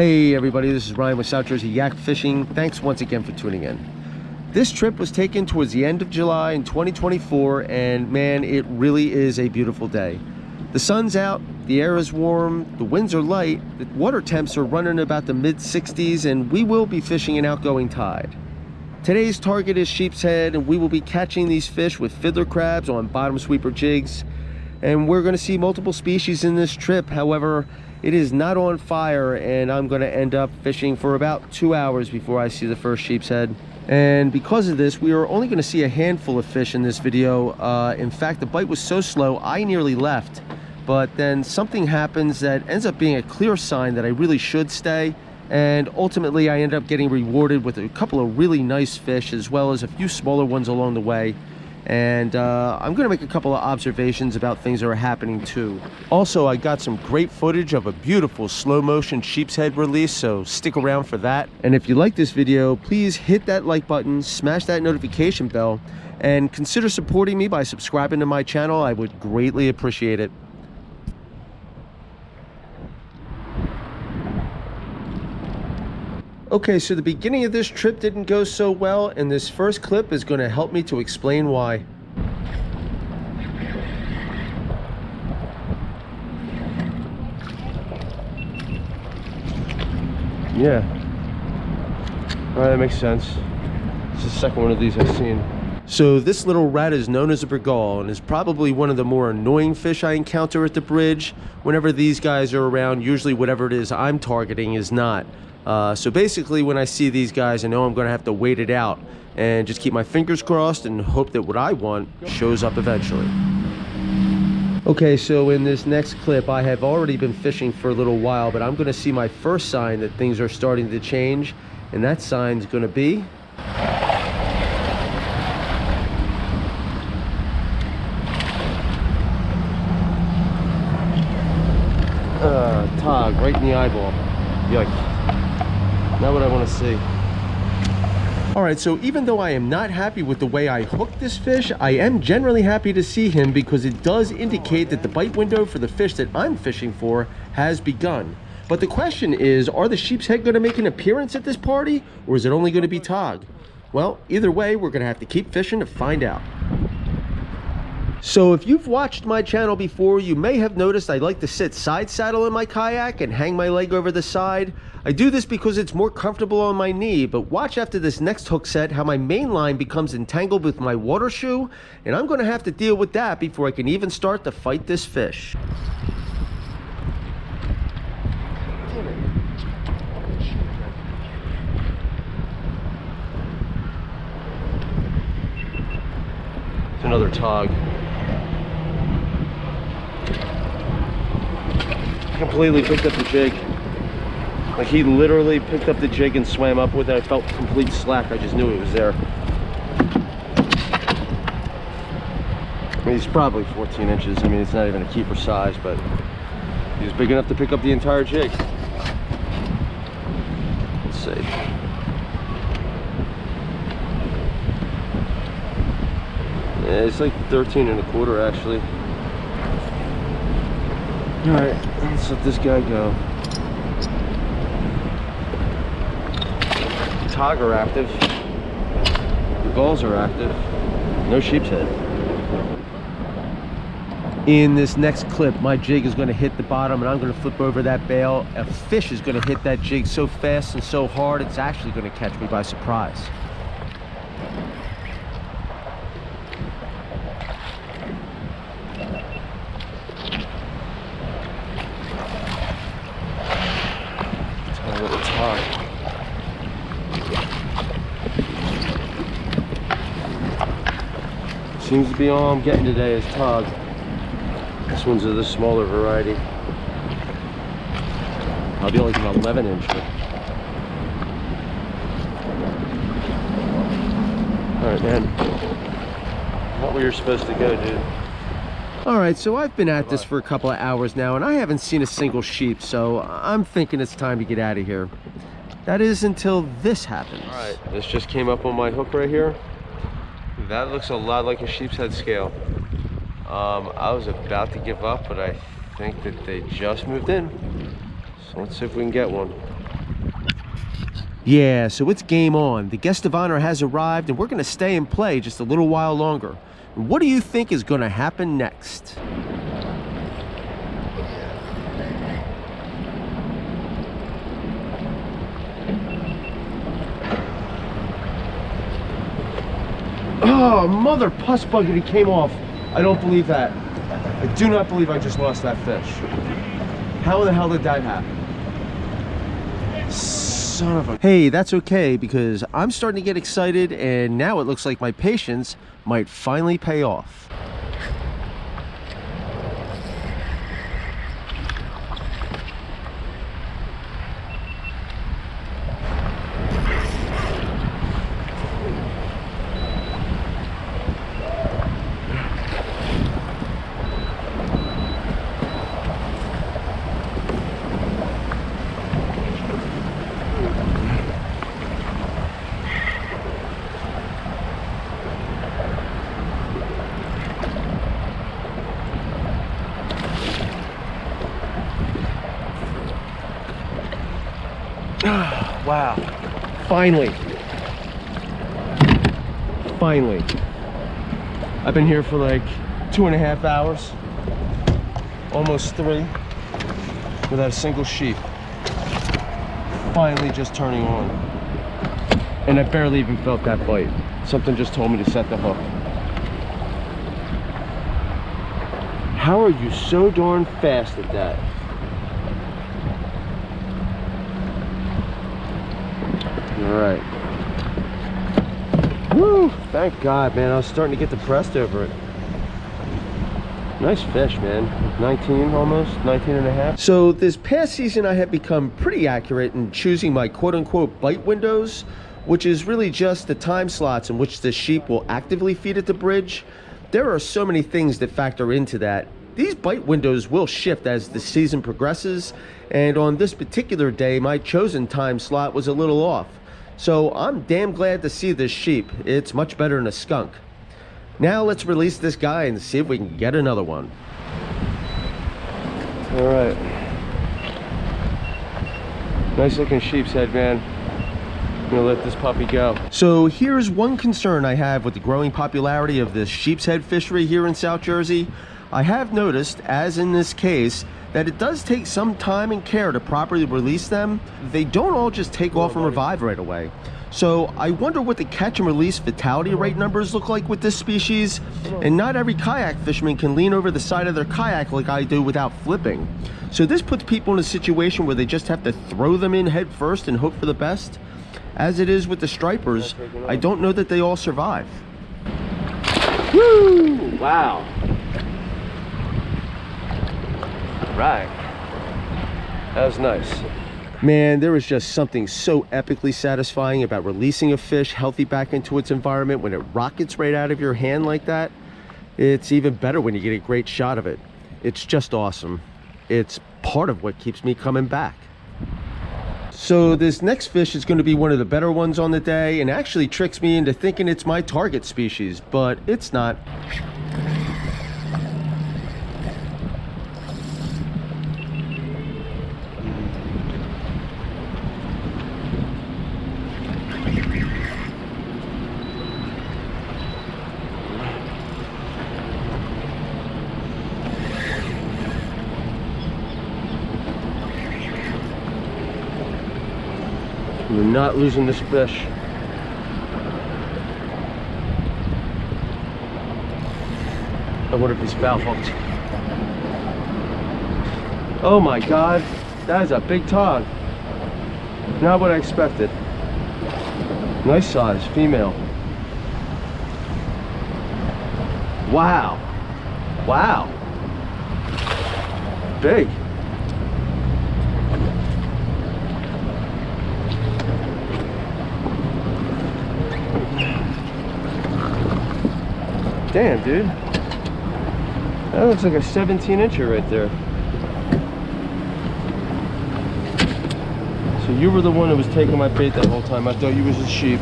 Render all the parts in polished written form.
Hey everybody, this is Ryan with South Jersey Yak Fishing. Thanks once again for tuning in. This trip was taken towards the end of July in 2024, and man, it really is a beautiful day. The sun's out, the air is warm, the winds are light, the water temps are running about the mid-60s, and we will be fishing an outgoing tide. Today's target is Sheepshead, and we will be catching these fish with fiddler crabs on bottom sweeper jigs. And we're going to see multiple species in this trip. However, it is not on fire, and I'm going to end up fishing for about 2 hours before I see the first sheepshead. And because of this, we are only going to see a handful of fish in this video. In fact, the bite was so slow, I nearly left. But then something happens that ends up being a clear sign that I really should stay. And ultimately, I ended up getting rewarded with a couple of really nice fish, as well as a few smaller ones along the way. And I'm going to make a couple of observations about things that are happening too. Also, I got some great footage of a beautiful slow motion sheepshead release, so stick around for that. And if you like this video, please hit that like button, smash that notification bell, and consider supporting me by subscribing to my channel. I would greatly appreciate it. Okay, so the beginning of this trip didn't go so well, and this first clip is going to help me to explain why. Yeah. All right, that makes sense. It's the second one of these I've seen. So this little rat is known as a bergal, and is probably one of the more annoying fish I encounter at the bridge. Whenever these guys are around, usually whatever it is I'm targeting is not. So basically, when I see these guys, I know I'm going to have to wait it out and just keep my fingers crossed and hope that what I want shows up eventually. Okay, so in this next clip, I have already been fishing for a little while, but I'm going to see my first sign that things are starting to change, and that sign's going to be tog right in the eyeball. Yikes. Not what I want to see. All right, so even though I am not happy with the way I hooked this fish, I am generally happy to see him because it does indicate that the bite window for the fish that I'm fishing for has begun. But the question is, are the sheepshead going to make an appearance at this party, or is it only going to be tog? Well, either way, we're going to have to keep fishing to find out. So if you've watched my channel before, you may have noticed I like to sit side saddle in my kayak and hang my leg over the side. I do this because it's more comfortable on my knee, but watch after this next hook set how my main line becomes entangled with my water shoe, and I'm going to have to deal with that before I can even start to fight this fish. It's another tog. Completely picked up the jig. Like, he literally picked up the jig and swam up with it. I felt complete slack. I just knew it was there. I mean, he's probably 14 inches. I mean, it's not even a keeper size, but he was big enough to pick up the entire jig. Let's see. Yeah, it's like 13 1/4 actually. All right, let's let this guy go. Tog are active. The gulls are active. No sheepshead. In this next clip, my jig is going to hit the bottom, and I'm going to flip over that bail. A fish is going to hit that jig so fast and so hard, it's actually going to catch me by surprise. Seems to be all I'm getting today is tog. This one's of the smaller variety. I'll be like an 11 incher. Alright, man. Not where you're supposed to go, dude. Alright, so I've been at this for a couple of hours now, and I haven't seen a single sheep, so I'm thinking it's time to get out of here. That is until this happens. Alright, this just came up on my hook right here. That looks a lot like a sheepshead scale. I was about to give up, but I think that they just moved in. So let's see if we can get one. Yeah, so it's game on. The guest of honor has arrived, and we're going to stay and play just a little while longer. What do you think is going to happen next? Oh, mother puss buggity came off. I don't believe that. I do not believe I just lost that fish. How the hell did that happen? Son of a... Hey, that's okay, because I'm starting to get excited, and now it looks like my patience might finally pay off. Wow, finally. I've been here for like 2.5 hours, almost 3, without a single sheep. Finally just turning on. And I barely even felt that bite. Something just told me to set the hook. How are you so darn fast at that? All right. Woo! Thank God, man. I was starting to get depressed over it. Nice fish, man. 19 almost, 19 and a half. So this past season, I have become pretty accurate in choosing my quote-unquote bite windows, which is really just the time slots in which the sheep will actively feed at the bridge. There are so many things that factor into that. These bite windows will shift as the season progresses, and on this particular day, my chosen time slot was a little off. So I'm damn glad to see this sheep. It's much better than a skunk. Now let's release this guy and see if we can get another one. All right. Nice looking sheepshead, man. I'm gonna let this puppy go. So here's one concern I have with the growing popularity of this sheepshead fishery here in South Jersey. I have noticed, as in this case, that it does take some time and care to properly release them. They don't all just take off and revive right away. So I wonder what the catch and release fatality rate numbers look like with this species. And not every kayak fisherman can lean over the side of their kayak like I do without flipping. So this puts people in a situation where they just have to throw them in head first and hope for the best. As it is with the stripers, I don't know that they all survive. Woo! Wow. Right. That was nice. Man, there is just something so epically satisfying about releasing a fish healthy back into its environment when it rockets right out of your hand like that. It's even better when you get a great shot of it. It's just awesome. It's part of what keeps me coming back. So this next fish is going to be one of the better ones on the day and actually tricks me into thinking it's my target species, but it's not. We're not losing this fish. I wonder if he's foul hooked. Oh my God, that is a big tog. Not what I expected. Nice size, female. Wow. Wow. Big. Damn, dude. That looks like a 17-incher right there. So you were the one that was taking my bait that whole time. I thought you was a sheep.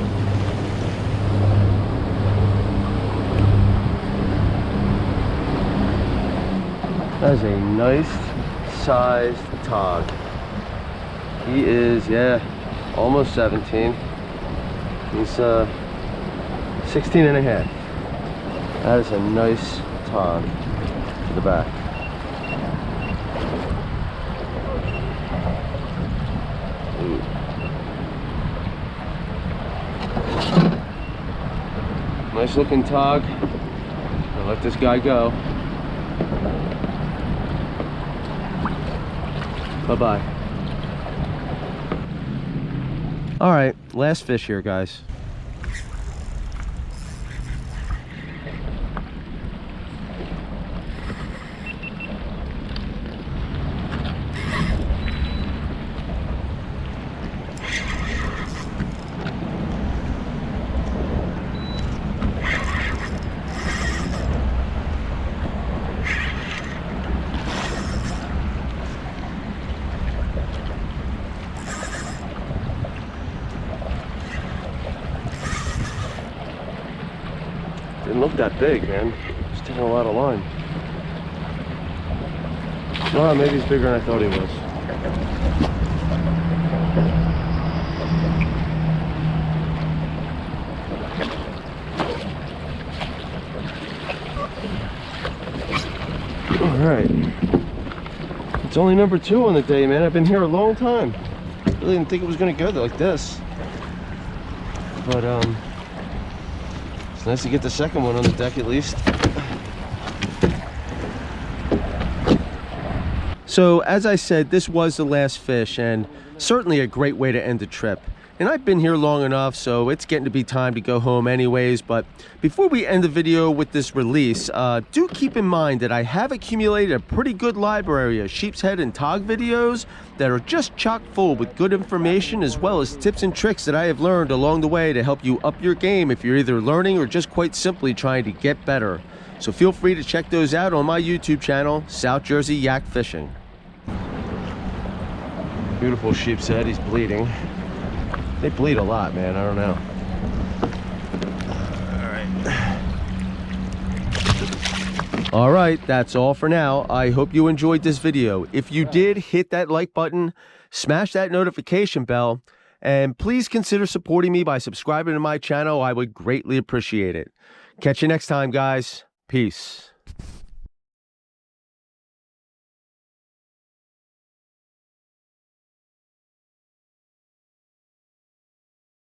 That is a nice sized tog. He is, yeah, almost 17. He's 16 and a half. That is a nice tog to the back. Ooh. Nice looking tog. I'll let this guy go. Bye-bye. All right, last fish here, guys. Didn't look that big, man. It's taking a lot of line. Well, maybe he's bigger than I thought he was. All right. It's only number 2 on the day, man. I've been here a long time. Really didn't think it was going to go like this. But, it's nice to get the second one on the deck at least. So as I said, this was the last fish, and certainly a great way to end the trip. And I've been here long enough, so it's getting to be time to go home anyways. But before we end the video with this release, do keep in mind that I have accumulated a pretty good library of sheepshead and tog videos that are just chock full with good information, as well as tips and tricks that I have learned along the way to help you up your game if you're either learning or just quite simply trying to get better. So feel free to check those out on my YouTube channel, South Jersey Yak Fishing. Beautiful sheepshead, he's bleeding. They bleed a lot, man. I don't know. All right, that's all for now. I hope you enjoyed this video. If you did, hit that like button, smash that notification bell, and please consider supporting me by subscribing to my channel. I would greatly appreciate it. Catch you next time, guys. Peace.